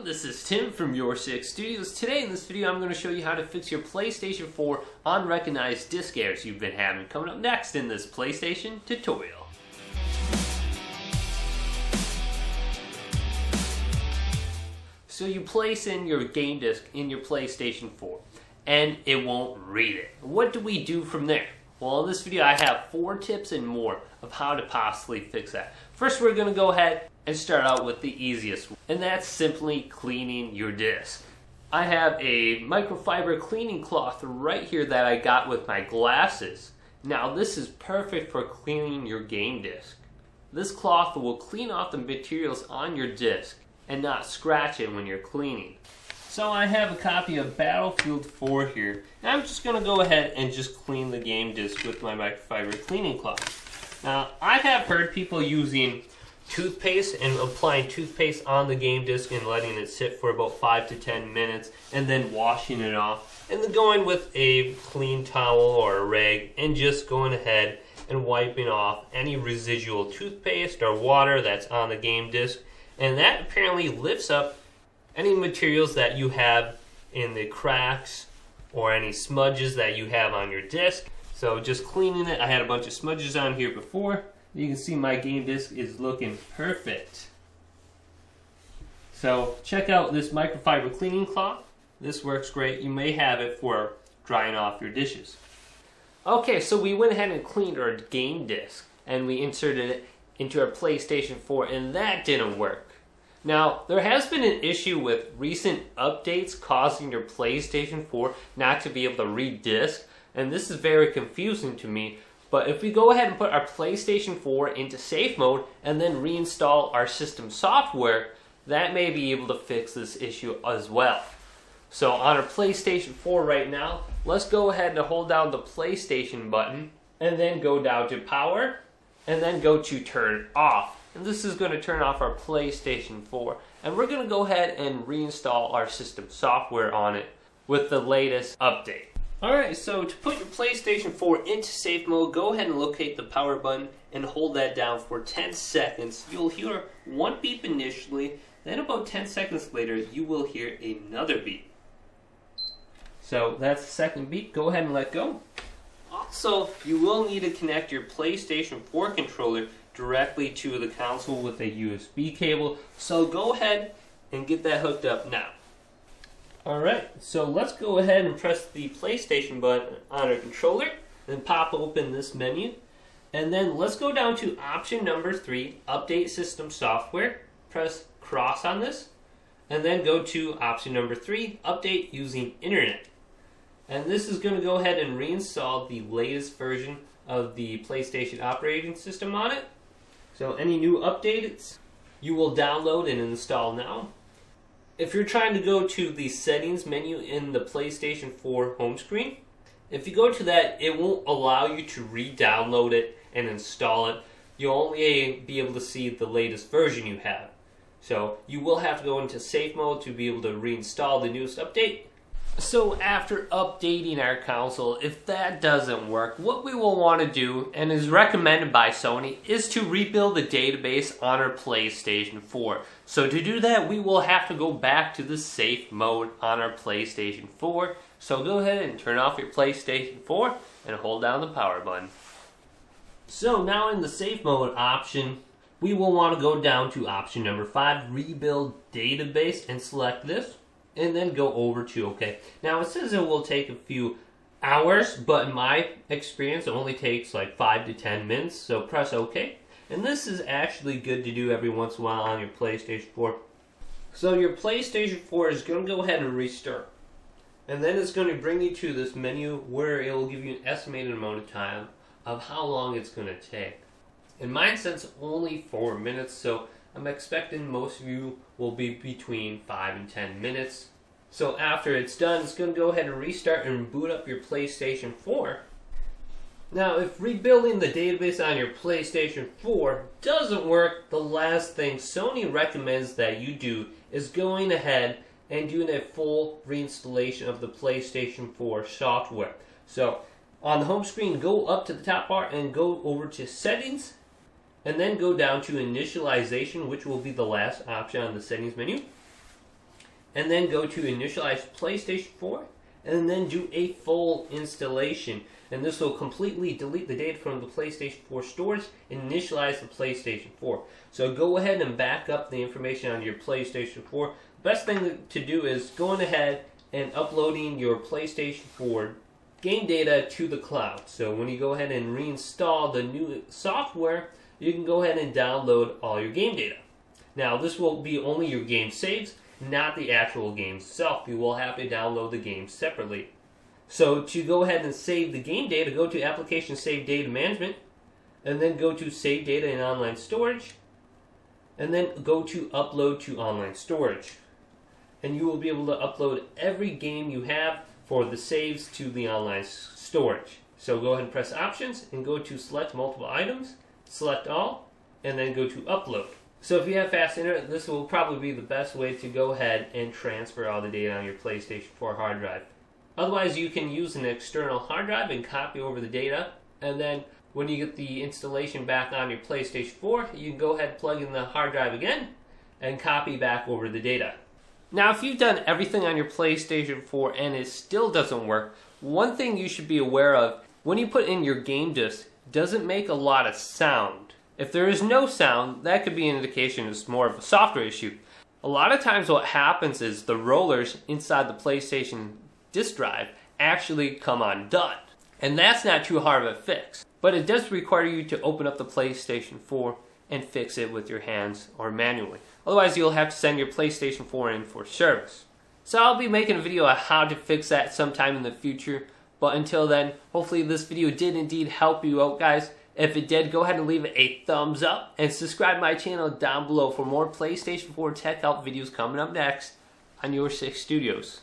everyone, this is Tim from Your Six Studios. Today in this video I'm going to show you how to fix your PlayStation 4 unrecognized disc errors you've been having. Coming up next in this PlayStation tutorial. So you place in your game disc in your PlayStation 4 and it won't read it. What do we do from there? Well, in this video I have 4 tips and more of how to possibly fix that. First, we're going to go ahead and start out with the easiest one, and that's simply cleaning your disc. I have a microfiber cleaning cloth right here that I got with my glasses. Now this is perfect for cleaning your game disc. This cloth will clean off the materials on your disc and not scratch it when you're cleaning. So I have a copy of Battlefield 4 here, and I'm just going to go ahead and just clean the game disc with my microfiber cleaning cloth. Now I have heard people using toothpaste and applying toothpaste on the game disc and letting it sit for about 5 to 10 minutes and then washing it off, and then going with a clean towel or a rag and just going ahead and wiping off any residual toothpaste or water that's on the game disc, and that apparently lifts up any materials that you have in the cracks or any smudges that you have on your disc. So just cleaning it, I had a bunch of smudges on here before. You can see my game disc is looking perfect. So check out this microfiber cleaning cloth. This works great. You may have it for drying off your dishes. Okay, so we went ahead and cleaned our game disc and we inserted it into our PlayStation 4, and that didn't work. Now, there has been an issue with recent updates causing your PlayStation 4 not to be able to read disc, and this is very confusing to me. But if we go ahead and put our PlayStation 4 into safe mode and then reinstall our system software, that may be able to fix this issue as well. So on our PlayStation 4 right now, let's go ahead and hold down the PlayStation button and then go down to power and then go to turn off. And this is going to turn off our PlayStation 4. And we're going to go ahead and reinstall our system software on it with the latest update. Alright, so to put your PlayStation 4 into safe mode, go ahead and locate the power button and hold that down for 10 seconds. You'll hear one beep initially, then about 10 seconds later you will hear another beep. So that's the second beep. Go ahead and let go. Also, you will need to connect your PlayStation 4 controller directly to the console with a USB cable. So go ahead and get that hooked up now. Alright, so let's go ahead and press the PlayStation button on our controller and pop open this menu. And then let's go down to option number 3, Update System Software. Press cross on this. And then go to option number 3, Update Using Internet. And this is going to go ahead and reinstall the latest version of the PlayStation operating system on it. So any new updates you will download and install now. If you're trying to go to the settings menu in the PlayStation 4 home screen, if you go to that, it won't allow you to re-download it and install it. You'll only be able to see the latest version you have. So you will have to go into safe mode to be able to reinstall the newest update. So after updating our console, if that doesn't work, what we will want to do, and is recommended by Sony, is to rebuild the database on our PlayStation 4. So to do that, we will have to go back to the safe mode on our PlayStation 4. So go ahead and turn off your PlayStation 4 and hold down the power button. So now in the safe mode option, we will want to go down to option number 5, Rebuild Database, and select this. And then go over to OK. Now it says it will take a few hours, but in my experience it only takes like 5 to 10 minutes, so press OK. And this is actually good to do every once in a while on your PlayStation 4. So your PlayStation 4 is going to go ahead and restart. And then it's going to bring you to this menu where it will give you an estimated amount of time of how long it's going to take. And mine says only 4 minutes, so I'm expecting most of you will be between 5 and 10 minutes. So after it's done, it's going to go ahead and restart and boot up your PlayStation 4. Now, if rebuilding the database on your PlayStation 4 doesn't work, the last thing Sony recommends that you do is going ahead and doing a full reinstallation of the PlayStation 4 software. So on the home screen, go up to the top bar and go over to Settings, and then go down to Initialization, which will be the last option on the settings menu. and then go to Initialize PlayStation 4, and then do a full installation. And this will completely delete the data from the PlayStation 4 storage and initialize the PlayStation 4. So go ahead and back up the information on your PlayStation 4. The best thing to do is going ahead and uploading your PlayStation 4 game data to the cloud. So when you go ahead and reinstall the new software, you can go ahead and download all your game data. Now this will be only your game saves, not the actual game itself. You will have to download the game separately. So to go ahead and save the game data, go to Application Save Data Management, and then go to Save Data in Online Storage, and then go to Upload to Online Storage. And you will be able to upload every game you have for the saves to the online storage. So go ahead and press Options and go to Select Multiple Items, select All, and then go to Upload. So if you have fast internet, this will probably be the best way to go ahead and transfer all the data on your PlayStation 4 hard drive. Otherwise, you can use an external hard drive and copy over the data, and then when you get the installation back on your PlayStation 4, you can go ahead and plug in the hard drive again and copy back over the data. Now, if you've done everything on your PlayStation 4 and it still doesn't work, one thing you should be aware of, when you put in your game disc, it doesn't make a lot of sound. If there is no sound, that could be an indication it's more of a software issue. A lot of times what happens is the rollers inside the PlayStation disk drive actually come undone. And that's not too hard of a fix. But it does require you to open up the PlayStation 4 and fix it with your hands or manually. Otherwise, you'll have to send your PlayStation 4 in for service. So I'll be making a video on how to fix that sometime in the future. But until then, hopefully this video did indeed help you out, guys. If it did, go ahead and leave it a thumbs up and subscribe to my channel down below for more PlayStation 4 tech help videos coming up next on Your 6 Studios.